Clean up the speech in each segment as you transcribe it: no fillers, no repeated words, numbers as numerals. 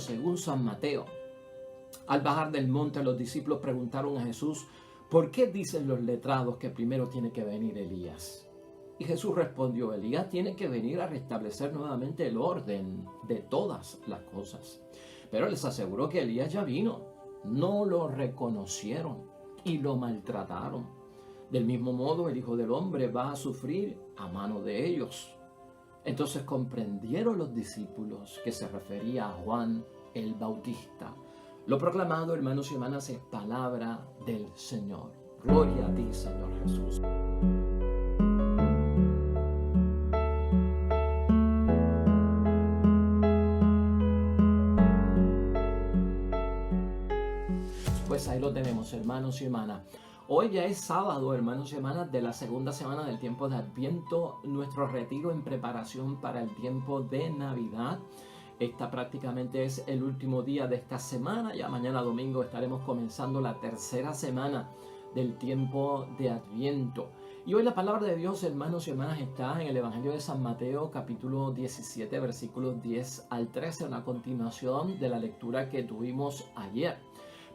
según San Mateo. Al bajar del monte, los discípulos preguntaron a Jesús: ¿por qué dicen los letrados que primero tiene que venir Elías? Y Jesús respondió: Elías tiene que venir a restablecer nuevamente el orden de todas las cosas. Pero les aseguró que Elías ya vino. No lo reconocieron y lo maltrataron. Del mismo modo, el Hijo del Hombre va a sufrir a mano de ellos. Entonces comprendieron los discípulos que se refería a Juan el Bautista. Lo proclamado, hermanos y hermanas, es palabra del Señor. Gloria a ti, Señor Jesús. Pues ahí lo tenemos, hermanos y hermanas. Hoy ya es sábado, hermanos y hermanas, de la segunda semana del tiempo de Adviento, nuestro retiro en preparación para el tiempo de Navidad. Esta prácticamente es el último día de esta semana. Ya mañana domingo estaremos comenzando la tercera semana del tiempo de Adviento. Y hoy la palabra de Dios, hermanos y hermanas, está en el Evangelio de San Mateo, capítulo 17, versículos 10 al 13, una continuación de la lectura que tuvimos ayer.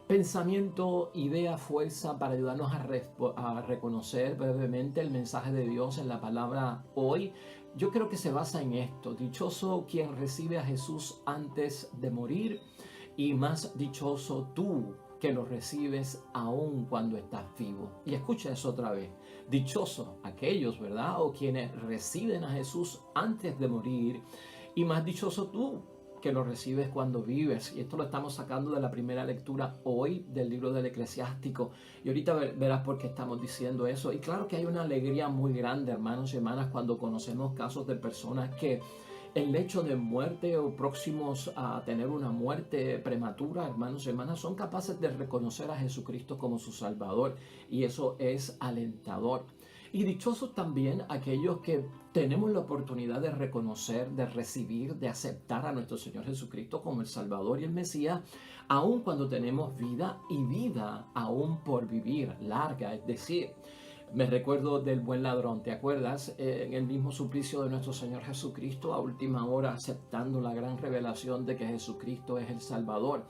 Pensamiento, idea, fuerza para ayudarnos a reconocer brevemente el mensaje de Dios en la palabra hoy. Yo creo que se basa en esto: dichoso quien recibe a Jesús antes de morir, y más dichoso tú que lo recibes aún cuando estás vivo. Y escucha eso otra vez: dichosos aquellos, ¿verdad?, o quienes reciben a Jesús antes de morir, y más dichoso tú que lo recibes cuando vives. Y esto lo estamos sacando de la primera lectura hoy del libro del Eclesiástico, y ahorita verás por qué estamos diciendo eso. Y claro que hay una alegría muy grande, hermanos y hermanas, cuando conocemos casos de personas que en lecho de muerte o próximos a tener una muerte prematura, hermanos y hermanas, son capaces de reconocer a Jesucristo como su Salvador, y eso es alentador. Y dichosos también aquellos que tenemos la oportunidad de reconocer, de recibir, de aceptar a nuestro Señor Jesucristo como el Salvador y el Mesías, aun cuando tenemos vida, y vida aún por vivir, larga. Es decir, me recuerdo del buen ladrón, ¿te acuerdas? En el mismo suplicio de nuestro Señor Jesucristo, a última hora aceptando la gran revelación de que Jesucristo es el Salvador.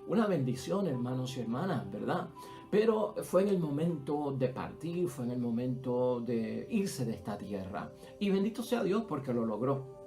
Una bendición, hermanos y hermanas, ¿verdad? Pero fue en el momento de partir, fue en el momento de irse de esta tierra. Y bendito sea Dios porque lo logró.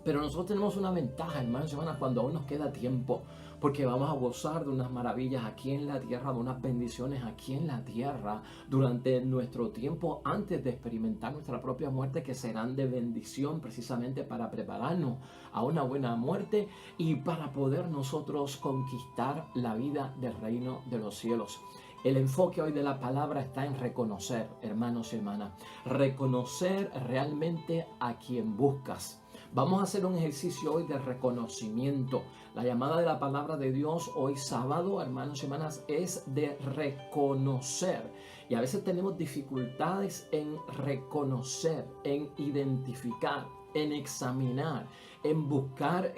Pero nosotros tenemos una ventaja, hermanos y hermanas, cuando aún nos queda tiempo, porque vamos a gozar de unas maravillas aquí en la tierra, de unas bendiciones aquí en la tierra durante nuestro tiempo antes de experimentar nuestra propia muerte, que serán de bendición precisamente para prepararnos a una buena muerte y para poder nosotros conquistar la vida del reino de los cielos. El enfoque hoy de la palabra está en reconocer, hermanos y hermanas, reconocer realmente a quien buscas. Vamos a hacer un ejercicio hoy de reconocimiento. La llamada de la palabra de Dios hoy sábado, hermanos y hermanas, es de reconocer. Y a veces tenemos dificultades en reconocer, en identificar, en examinar, en buscar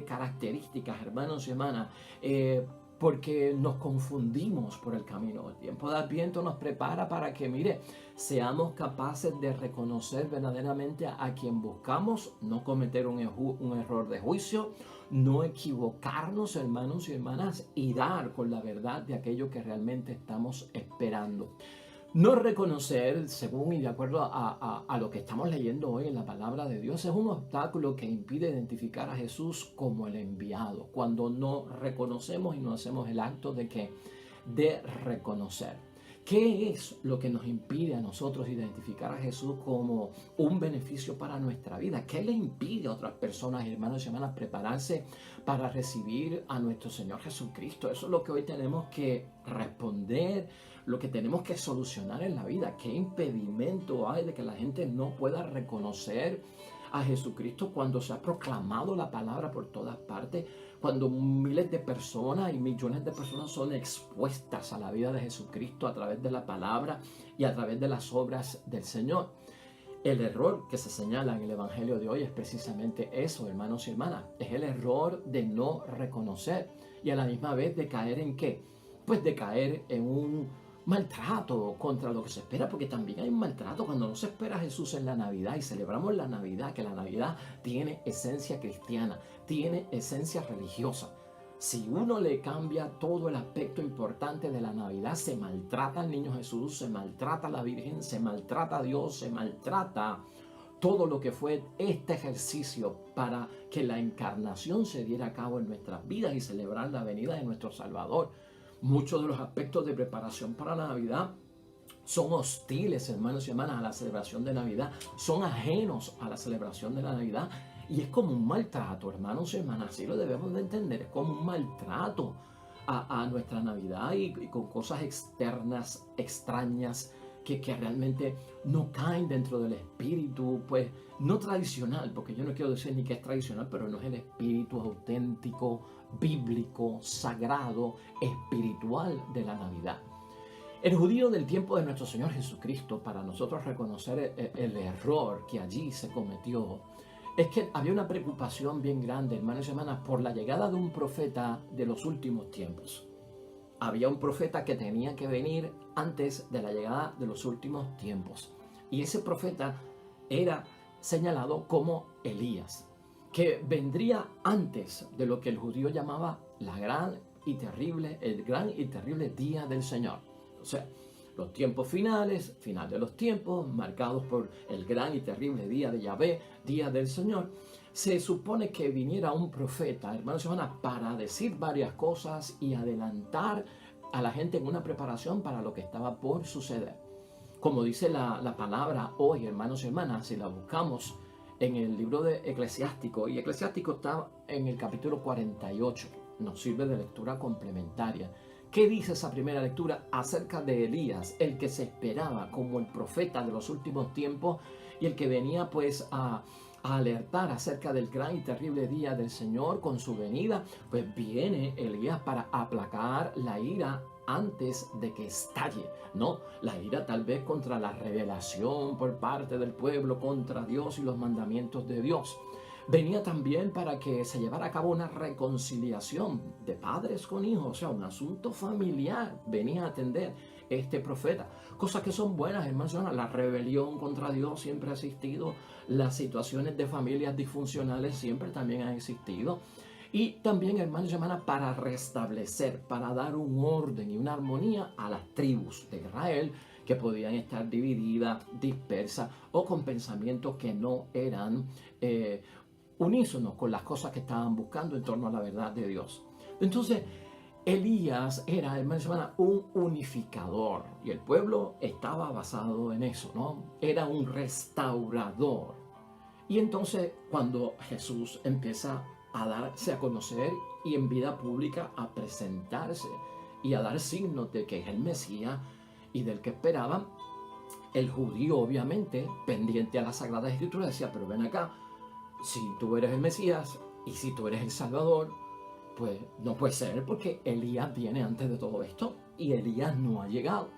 características, hermanos y hermanas, porque nos confundimos por el camino. El tiempo de Adviento nos prepara para que, mire, seamos capaces de reconocer verdaderamente a quien buscamos, no cometer un error de juicio, no equivocarnos, hermanos y hermanas, y dar con la verdad de aquello que realmente estamos esperando. No reconocer, según y de acuerdo a lo que estamos leyendo hoy en la palabra de Dios, es un obstáculo que impide identificar a Jesús como el enviado. Cuando no reconocemos y no hacemos el acto de reconocer. ¿Qué es lo que nos impide a nosotros identificar a Jesús como un beneficio para nuestra vida? ¿Qué le impide a otras personas, hermanos y hermanas, prepararse para recibir a nuestro Señor Jesucristo? Eso es lo que hoy tenemos que responder, lo que tenemos que solucionar en la vida. ¿Qué impedimento hay de que la gente no pueda reconocer a Jesucristo cuando se ha proclamado la palabra por todas partes, cuando miles de personas y millones de personas son expuestas a la vida de Jesucristo a través de la palabra y a través de las obras del Señor? El error que se señala en el Evangelio de hoy es precisamente eso, hermanos y hermanas. Es el error de no reconocer y a la misma vez de caer ¿en qué? Pues de caer en un maltrato contra lo que se espera, porque también hay un maltrato cuando no se espera a Jesús en la Navidad y celebramos la Navidad, que la Navidad tiene esencia cristiana, tiene esencia religiosa. Si uno le cambia todo el aspecto importante de la Navidad, se maltrata al niño Jesús, se maltrata a la Virgen, se maltrata a Dios, se maltrata todo lo que fue este ejercicio para que la encarnación se diera a cabo en nuestras vidas y celebrar la venida de nuestro Salvador. Muchos de los aspectos de preparación para la Navidad son hostiles, hermanos y hermanas, a la celebración de Navidad, son ajenos a la celebración de la Navidad, y es como un maltrato, hermanos y hermanas, así lo debemos de entender, es como un maltrato a nuestra Navidad y con cosas externas, extrañas, que realmente no caen dentro del espíritu, pues no tradicional, porque yo no quiero decir ni que es tradicional, pero no es el espíritu auténtico, bíblico, sagrado, espiritual de la Navidad. El judío del tiempo de nuestro Señor Jesucristo, para nosotros reconocer el error que allí se cometió, es que había una preocupación bien grande, hermanos y hermanas, por la llegada de un profeta de los últimos tiempos. Había un profeta que tenía que venir antes de la llegada de los últimos tiempos. Y ese profeta era señalado como Elías, que vendría antes de lo que el judío llamaba el gran y terrible día del Señor. O sea, los tiempos finales, final de los tiempos, marcados por el gran y terrible día de Yahvé, día del Señor. Se supone que viniera un profeta, hermanos y hermanas, para decir varias cosas y adelantar a la gente en una preparación para lo que estaba por suceder. Como dice la palabra hoy, hermanos y hermanas, si la buscamos en el libro de Eclesiástico, y Eclesiástico está en el capítulo 48, nos sirve de lectura complementaria. ¿Qué dice esa primera lectura acerca de Elías, el que se esperaba como el profeta de los últimos tiempos y el que venía pues a alertar acerca del gran y terrible día del Señor con su venida? Pues viene Elías para aplacar la ira antes de que estalle, ¿no? La ira tal vez contra la revelación por parte del pueblo contra Dios y los mandamientos de Dios. Venía también para que se llevara a cabo una reconciliación de padres con hijos, o sea, un asunto familiar. Venía a atender este profeta. Cosas que son buenas, hermanos. La rebelión contra Dios siempre ha existido. Las situaciones de familias disfuncionales siempre también han existido. Y también, hermanos y hermanas, para restablecer, para dar un orden y una armonía a las tribus de Israel que podían estar divididas, dispersas o con pensamientos que no eran unísonos con las cosas que estaban buscando en torno a la verdad de Dios. Entonces, Elías era, hermanos y hermanas, un unificador y el pueblo estaba basado en eso, ¿no? Era un restaurador. Y entonces, cuando Jesús empieza a darse a conocer y en vida pública a presentarse y a dar signos de que es el Mesías y del que esperaban, el judío, obviamente, pendiente a la Sagrada Escritura, decía, pero ven acá, si tú eres el Mesías y si tú eres el Salvador, pues no puede ser porque Elías viene antes de todo esto y Elías no ha llegado.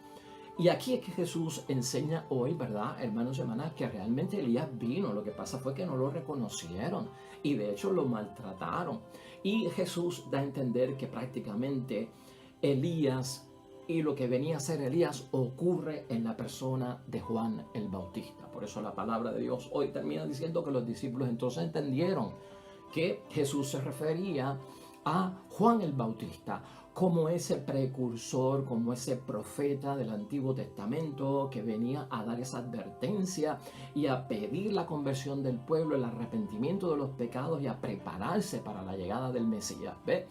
Y aquí es que Jesús enseña hoy, ¿verdad, hermanos y hermanas? Que realmente Elías vino. Lo que pasa fue que no lo reconocieron y de hecho lo maltrataron. Y Jesús da a entender que prácticamente Elías y lo que venía a ser Elías ocurre en la persona de Juan el Bautista. Por eso la palabra de Dios hoy termina diciendo que los discípulos entonces entendieron que Jesús se refería a Juan el Bautista como ese precursor, como ese profeta del Antiguo Testamento que venía a dar esa advertencia y a pedir la conversión del pueblo, el arrepentimiento de los pecados y a prepararse para la llegada del Mesías. ¿Ve?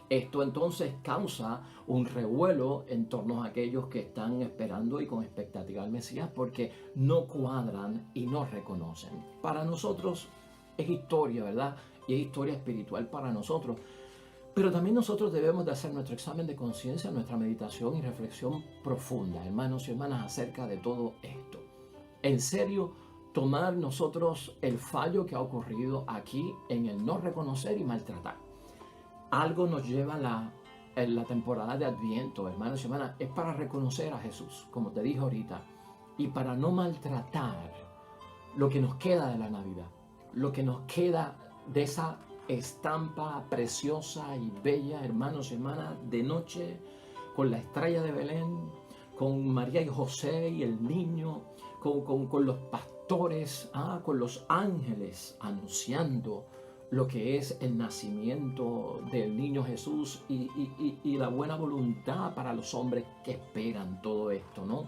Esto entonces causa un revuelo en torno a aquellos que están esperando y con expectativa al Mesías porque no cuadran y no reconocen. Para nosotros es historia, ¿verdad? Y es historia espiritual para nosotros. Pero también nosotros debemos de hacer nuestro examen de conciencia, nuestra meditación y reflexión profunda, hermanos y hermanas, acerca de todo esto. En serio, tomar nosotros el fallo que ha ocurrido aquí en el no reconocer y maltratar. Algo nos lleva en la temporada de Adviento, hermanos y hermanas, es para reconocer a Jesús, como te dije ahorita, y para no maltratar lo que nos queda de la Navidad, lo que nos queda de esa estampa preciosa y bella, hermanos y hermanas, de noche, con la estrella de Belén, con María y José y el niño, con los pastores, con los ángeles anunciando lo que es el nacimiento del niño Jesús y la buena voluntad para los hombres que esperan todo esto, ¿no?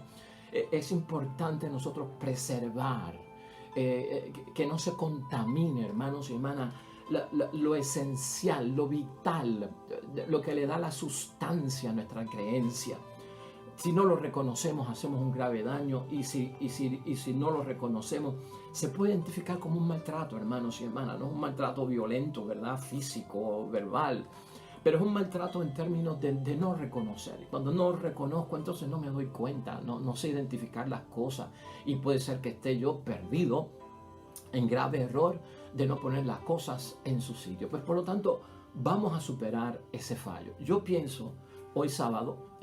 Es importante nosotros preservar, que no se contamine, hermanos y hermanas, lo esencial, lo vital, lo que le da la sustancia a nuestra creencia. Si no lo reconocemos, hacemos un grave daño, y si no lo reconocemos, se puede identificar como un maltrato, hermanos y hermanas. No es un maltrato violento, ¿verdad? Físico, verbal, pero es un maltrato en términos de no reconocer. Cuando no reconozco, entonces no me doy cuenta, no sé identificar las cosas, y puede ser que esté yo perdido en grave error de no poner las cosas en su sitio. Pues por lo tanto, vamos a superar ese fallo. Yo pienso hoy sábado,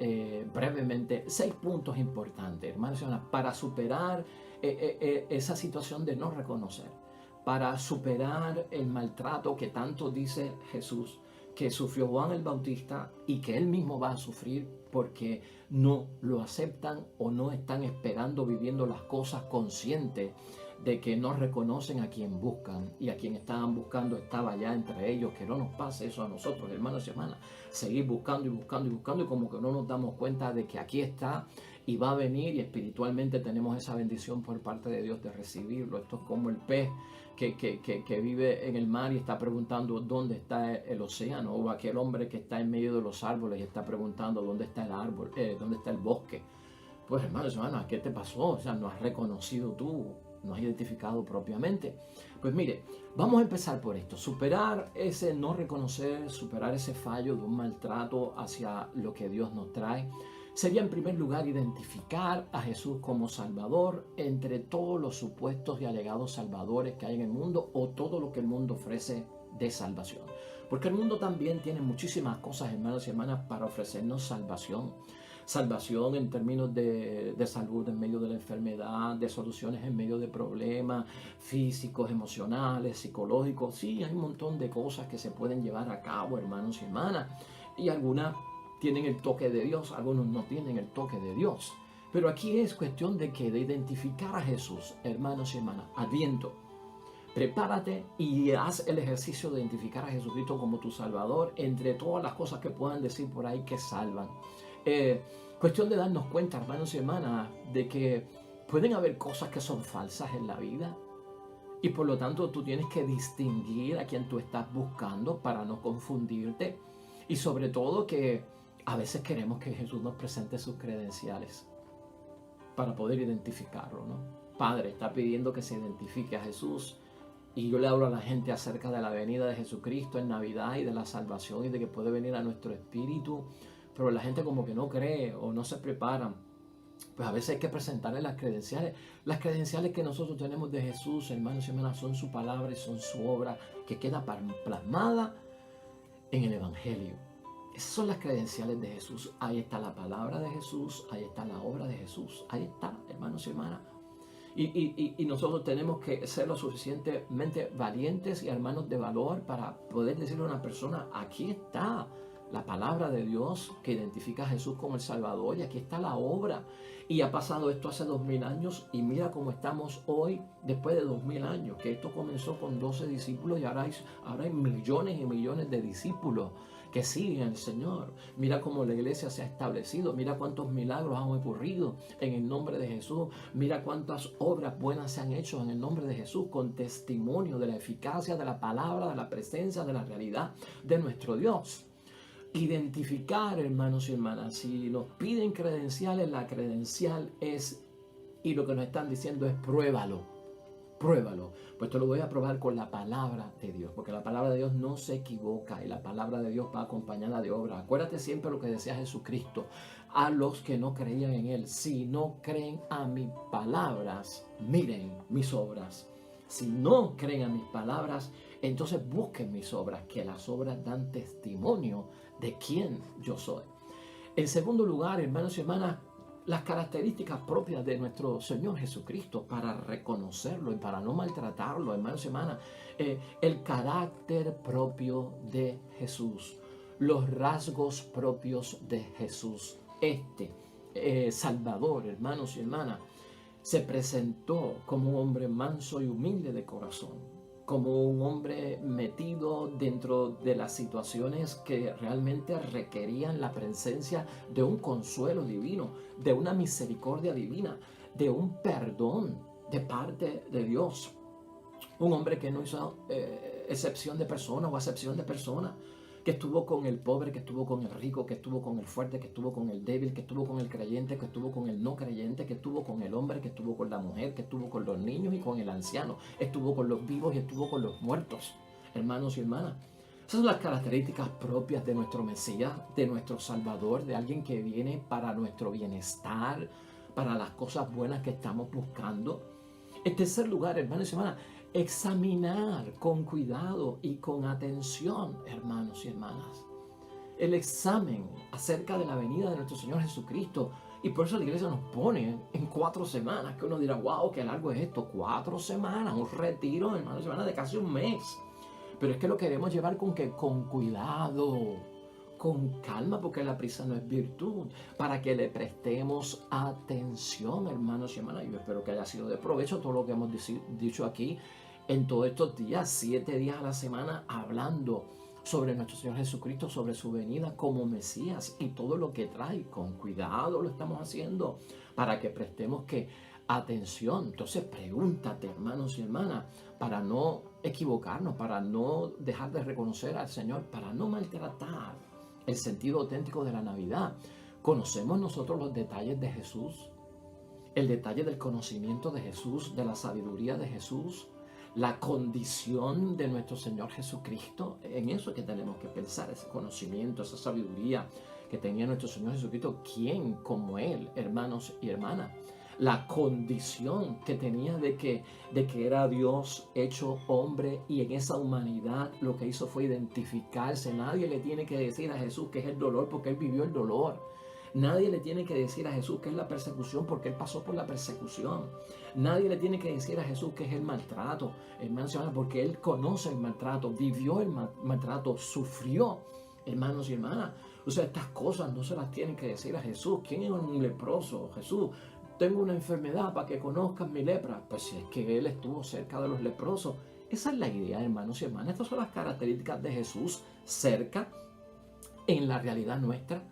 brevemente, 6 puntos importantes, hermanos y hermanas, para superar esa situación de no reconocer, para superar el maltrato que tanto dice Jesús que sufrió Juan el Bautista y que él mismo va a sufrir porque no lo aceptan o no están esperando, viviendo las cosas conscientes de que no reconocen a quien buscan, y a quien estaban buscando estaba ya entre ellos. Que no nos pase eso a nosotros, hermanos y hermanas, seguir buscando y buscando y buscando, y como que no nos damos cuenta de que aquí está y va a venir, y espiritualmente tenemos esa bendición por parte de Dios de recibirlo. Esto es como el pez que vive en el mar y está preguntando dónde está el océano, o aquel hombre que está en medio de los árboles y está preguntando dónde está el árbol, dónde está el bosque. Pues hermanos y hermanas, ¿qué te pasó? O sea, no has reconocido tú, no has identificado propiamente. Pues mire, vamos a empezar por esto: superar ese no reconocer, superar ese fallo de un maltrato hacia lo que Dios nos trae. Sería en primer lugar identificar a Jesús como Salvador entre todos los supuestos y alegados salvadores que hay en el mundo, o todo lo que el mundo ofrece de salvación. Porque el mundo también tiene muchísimas cosas, hermanos y hermanas, para ofrecernos salvación. Salvación en términos de salud en medio de la enfermedad, de soluciones en medio de problemas físicos, emocionales, psicológicos. Sí, hay un montón de cosas que se pueden llevar a cabo, hermanos y hermanas, y algunas tienen el toque de Dios, algunos no tienen el toque de Dios. Pero aquí es cuestión de identificar a Jesús, hermanos y hermanas. Adviento, prepárate y haz el ejercicio de identificar a Jesucristo como tu Salvador entre todas las cosas que puedan decir por ahí que salvan. Cuestión de darnos cuenta, hermanos y hermanas, de que pueden haber cosas que son falsas en la vida, y por lo tanto tú tienes que distinguir a quien tú estás buscando para no confundirte. Y sobre todo que a veces queremos que Jesús nos presente sus credenciales para poder identificarlo, ¿no? Padre está pidiendo que se identifique a Jesús, y yo le hablo a la gente acerca de la venida de Jesucristo en Navidad y de la salvación y de que puede venir a nuestro espíritu, pero la gente como que no cree o no se prepara. Pues a veces hay que presentarle las credenciales. Las credenciales que nosotros tenemos de Jesús, hermanos y hermanas, son su palabra y son su obra que queda plasmada en el Evangelio. Esas son las credenciales de Jesús. Ahí está la palabra de Jesús, ahí está la obra de Jesús, ahí está, hermanos y hermanas. Y nosotros tenemos que ser lo suficientemente valientes y hermanos de valor para poder decirle a una persona: aquí está la palabra de Dios que identifica a Jesús como el Salvador, y aquí está la obra. Y ha pasado esto hace 2000 años, y mira cómo estamos hoy después de 2000 años, que esto comenzó con 12 discípulos y ahora hay millones y millones de discípulos que siguen al Señor. Mira cómo la iglesia se ha establecido, mira cuántos milagros han ocurrido en el nombre de Jesús, mira cuántas obras buenas se han hecho en el nombre de Jesús, con testimonio de la eficacia de la palabra, de la presencia, de la realidad de nuestro Dios. Identificar, hermanos y hermanas, si nos piden credenciales, la credencial es, y lo que nos están diciendo es: pruébalo. Pues te lo voy a probar con la palabra de Dios, porque la palabra de Dios no se equivoca, y la palabra de Dios va acompañada de obra. Acuérdate siempre lo que decía Jesucristo a los que no creían en Él: si no creen a mis palabras, miren mis obras. Si no creen a mis palabras, entonces busquen mis obras, que las obras dan testimonio de quién yo soy. En segundo lugar, hermanos y hermanas, las características propias de nuestro Señor Jesucristo para reconocerlo y para no maltratarlo, hermanos y hermanas. El carácter propio de Jesús, los rasgos propios de Jesús. Salvador, hermanos y hermanas, se presentó como un hombre manso y humilde de corazón, como un hombre metido dentro de las situaciones que realmente requerían la presencia de un consuelo divino, de una misericordia divina, de un perdón de parte de Dios. Un hombre que no hizo excepción de persona o acepción de persona, que estuvo con el pobre, que estuvo con el rico, que estuvo con el fuerte, que estuvo con el débil, que estuvo con el creyente, que estuvo con el no creyente, que estuvo con el hombre, que estuvo con la mujer, que estuvo con los niños y con el anciano, estuvo con los vivos y estuvo con los muertos, hermanos y hermanas. Esas son las características propias de nuestro Mesías, de nuestro Salvador, de alguien que viene para nuestro bienestar, para las cosas buenas que estamos buscando. En tercer lugar, hermanos y hermanas, examinar con cuidado y con atención, hermanos y hermanas, el examen acerca de la venida de nuestro Señor Jesucristo. Y por eso la iglesia nos pone en 4 semanas, que uno dirá, wow, qué largo es esto, 4 semanas, un retiro, hermanos y hermanas, de casi un mes. Pero es que lo queremos llevar con cuidado, con calma, porque la prisa no es virtud, para que le prestemos atención, hermanos y hermanas. Yo espero que haya sido de provecho todo lo que hemos dicho aquí en todos estos días, 7 días a la semana, hablando sobre nuestro Señor Jesucristo, sobre su venida como Mesías y todo lo que trae. Con cuidado lo estamos haciendo para que prestemos atención. Entonces pregúntate, hermanos y hermanas, para no equivocarnos, para no dejar de reconocer al Señor, para no maltratar el sentido auténtico de la Navidad. ¿Conocemos nosotros los detalles de Jesús? El detalle del conocimiento de Jesús, de la sabiduría de Jesús, la condición de nuestro Señor Jesucristo. En eso es que tenemos que pensar, ese conocimiento, esa sabiduría que tenía nuestro Señor Jesucristo. ¿Quién como Él, hermanos y hermanas? La condición que tenía de que era Dios hecho hombre, y en esa humanidad lo que hizo fue identificarse. Nadie le tiene que decir a Jesús que es el dolor, porque Él vivió el dolor. Nadie le tiene que decir a Jesús que es la persecución, porque Él pasó por la persecución. Nadie le tiene que decir a Jesús que es el maltrato, hermanos y hermanas, porque Él conoce el maltrato, vivió el maltrato, sufrió, hermanos y hermanas. O sea, estas cosas no se las tienen que decir a Jesús. ¿Quién es un leproso? Jesús, tengo una enfermedad para que conozcan mi lepra. Pues si es que Él estuvo cerca de los leprosos. Esa es la idea, hermanos y hermanas. Estas son las características de Jesús cerca en la realidad nuestra,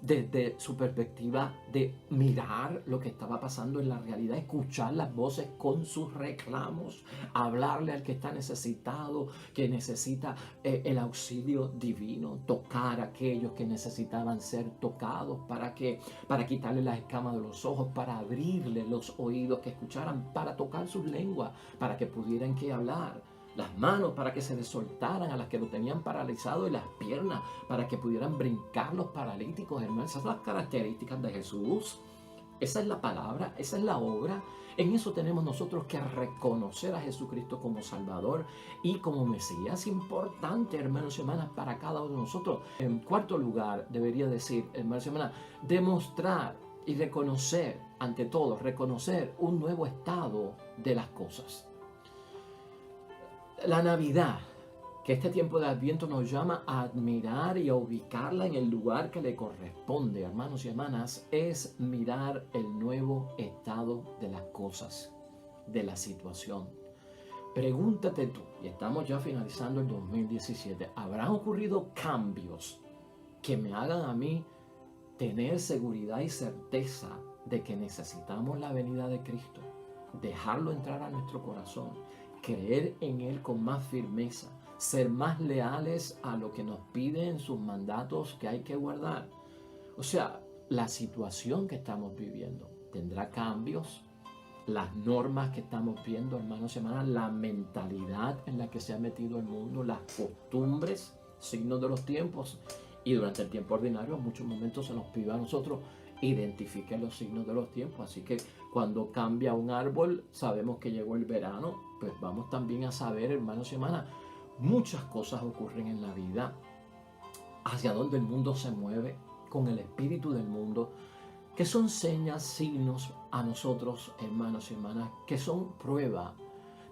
desde su perspectiva de mirar lo que estaba pasando en la realidad, escuchar las voces con sus reclamos, hablarle al que está necesitado, que necesita el auxilio divino, tocar a aquellos que necesitaban ser tocados, para quitarle las escamas de los ojos, para abrirle los oídos, que escucharan, para tocar sus lenguas, para que pudieran hablar. Las manos para que se les soltaran a las que lo tenían paralizado, y las piernas para que pudieran brincar los paralíticos, hermanos. Esas son las características de Jesús. Esa es la palabra, esa es la obra. En eso tenemos nosotros que reconocer a Jesucristo como Salvador y como Mesías. Importante, hermanos y hermanas, para cada uno de nosotros. En cuarto lugar, debería decir, hermanos y hermanas, demostrar y reconocer, ante todo, reconocer un nuevo estado de las cosas. La Navidad, que este tiempo de Adviento nos llama a admirar y a ubicarla en el lugar que le corresponde, hermanos y hermanas, es mirar el nuevo estado de las cosas, de la situación. Pregúntate tú, y estamos ya finalizando el 2017, ¿habrán ocurrido cambios que me hagan a mí tener seguridad y certeza de que necesitamos la venida de Cristo? Dejarlo entrar a nuestro corazón, creer en Él con más firmeza, ser más leales a lo que nos pide en sus mandatos que hay que guardar. O sea, la situación que estamos viviendo tendrá cambios, las normas que estamos viendo, hermanos y hermanas, la mentalidad en la que se ha metido el mundo, las costumbres, signos de los tiempos. Y durante el tiempo ordinario, en muchos momentos se nos pide a nosotros identificar los signos de los tiempos. Así que cuando cambia un árbol, sabemos que llegó el verano. Pues vamos también a saber, hermanos y hermanas, muchas cosas ocurren en la vida, hacia donde el mundo se mueve, con el espíritu del mundo, que son señas, signos a nosotros, hermanos y hermanas, que son prueba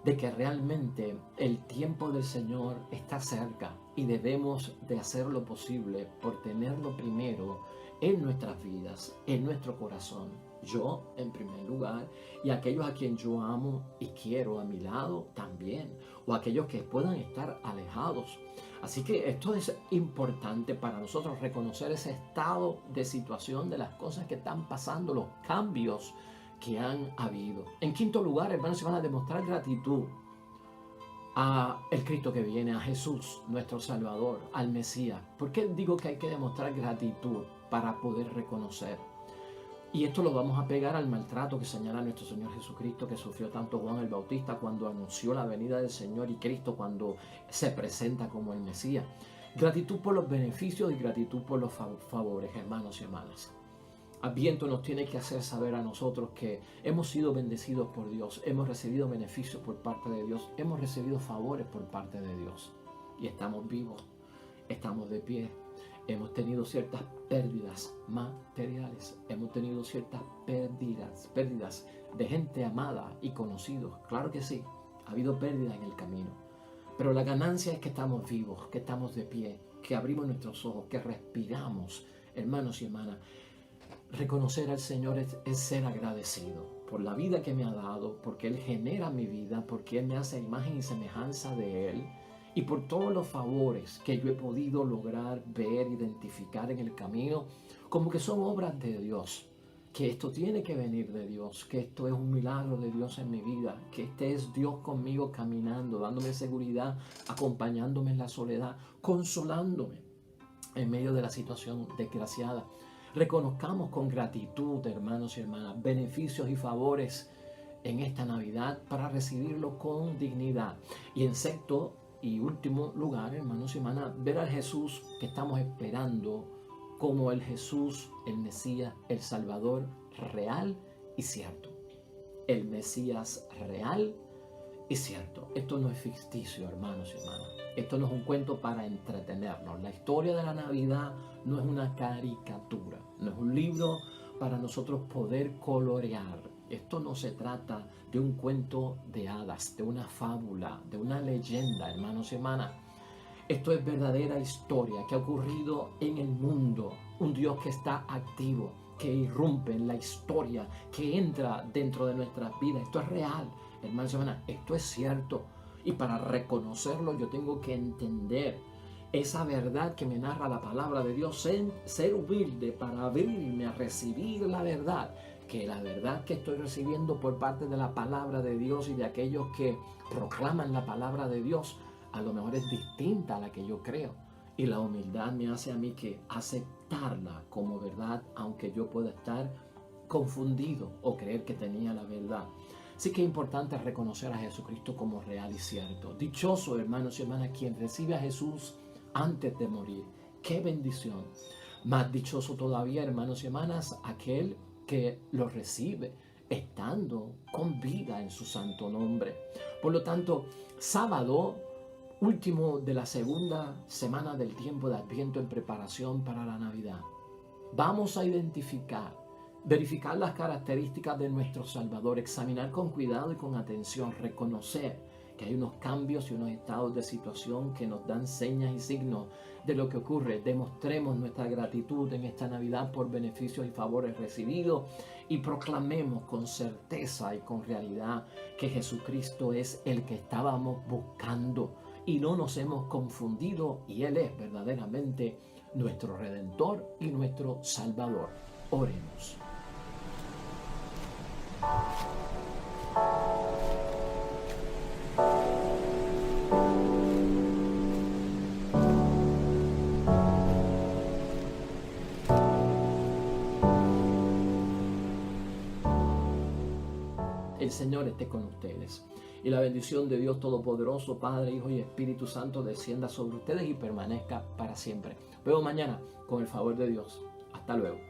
de que realmente el tiempo del Señor está cerca, y debemos de hacer lo posible por tenerlo primero en nuestras vidas, en nuestro corazón. yo en primer lugar, y aquellos a quien yo amo y quiero a mi lado también, o aquellos que puedan estar alejados. Así que esto es importante para nosotros, reconocer ese estado de situación de las cosas que están pasando, los cambios que han habido. En quinto lugar, hermanos, se van a demostrar gratitud a el Cristo que viene, a Jesús, nuestro Salvador, al Mesías. ¿Por qué digo que hay que demostrar gratitud para poder reconocer? Y esto lo vamos a pegar al maltrato que señala nuestro Señor Jesucristo, que sufrió tanto Juan el Bautista cuando anunció la venida del Señor, y Cristo cuando se presenta como el Mesías. Gratitud por los beneficios y gratitud por los favores, hermanos y hermanas. Adviento nos tiene que hacer saber a nosotros que hemos sido bendecidos por Dios, hemos recibido beneficios por parte de Dios, hemos recibido favores por parte de Dios. Y estamos vivos, estamos de pie. Hemos tenido ciertas pérdidas materiales, hemos tenido ciertas pérdidas de gente amada y conocidos. Claro que sí, ha habido pérdidas en el camino. Pero la ganancia es que estamos vivos, que estamos de pie, que abrimos nuestros ojos, que respiramos, hermanos y hermanas. Reconocer al Señor es ser agradecido por la vida que me ha dado, porque Él genera mi vida, porque Él me hace imagen y semejanza de Él, y por todos los favores que yo he podido lograr ver, identificar en el camino, como que son obras de Dios, que esto tiene que venir de Dios, que esto es un milagro de Dios en mi vida, que este es Dios conmigo caminando, dándome seguridad, acompañándome en la soledad, consolándome en medio de la situación desgraciada. Reconozcamos con gratitud, hermanos y hermanas, beneficios y favores en esta Navidad para recibirlo con dignidad. Y en sexto y último lugar, hermanos y hermanas, ver al Jesús que estamos esperando como el Jesús, el Mesías, el Salvador real y cierto. El Mesías real y cierto. Esto no es ficticio, hermanos y hermanas. Esto no es un cuento para entretenernos. La historia de la Navidad no es una caricatura, no es un libro para nosotros poder colorear. Esto no se trata de un cuento de hadas, de una fábula, de una leyenda, hermanos y hermanas. Esto es verdadera historia que ha ocurrido en el mundo. Un Dios que está activo, que irrumpe en la historia, que entra dentro de nuestras vidas. Esto es real, hermanos y hermanas. Esto es cierto. Y para reconocerlo yo tengo que entender esa verdad que me narra la palabra de Dios, ser humilde para abrirme a recibir la verdad, que la verdad que estoy recibiendo por parte de la palabra de Dios y de aquellos que proclaman la palabra de Dios, a lo mejor es distinta a la que yo creo. Y la humildad me hace a mí que aceptarla como verdad, aunque yo pueda estar confundido o creer que tenía la verdad. Así que es importante reconocer a Jesucristo como real y cierto. Dichoso, hermanos y hermanas, quien recibe a Jesús antes de morir. ¡Qué bendición! Más dichoso todavía, hermanos y hermanas, aquel que lo recibe estando con vida en su santo nombre. Por lo tanto, sábado último de la segunda semana del tiempo de Adviento en preparación para la Navidad. Vamos a verificar las características de nuestro Salvador, examinar con cuidado y con atención, reconocer que hay unos cambios y unos estados de situación que nos dan señas y signos de lo que ocurre. Demostremos nuestra gratitud en esta Navidad por beneficios y favores recibidos y proclamemos con certeza y con realidad que Jesucristo es el que estábamos buscando y no nos hemos confundido, y Él es verdaderamente nuestro Redentor y nuestro Salvador. Oremos. El Señor esté con ustedes. Y la bendición de Dios Todopoderoso, Padre, Hijo y Espíritu Santo, descienda sobre ustedes y permanezca para siempre. Nos vemos mañana con el favor de Dios. Hasta luego.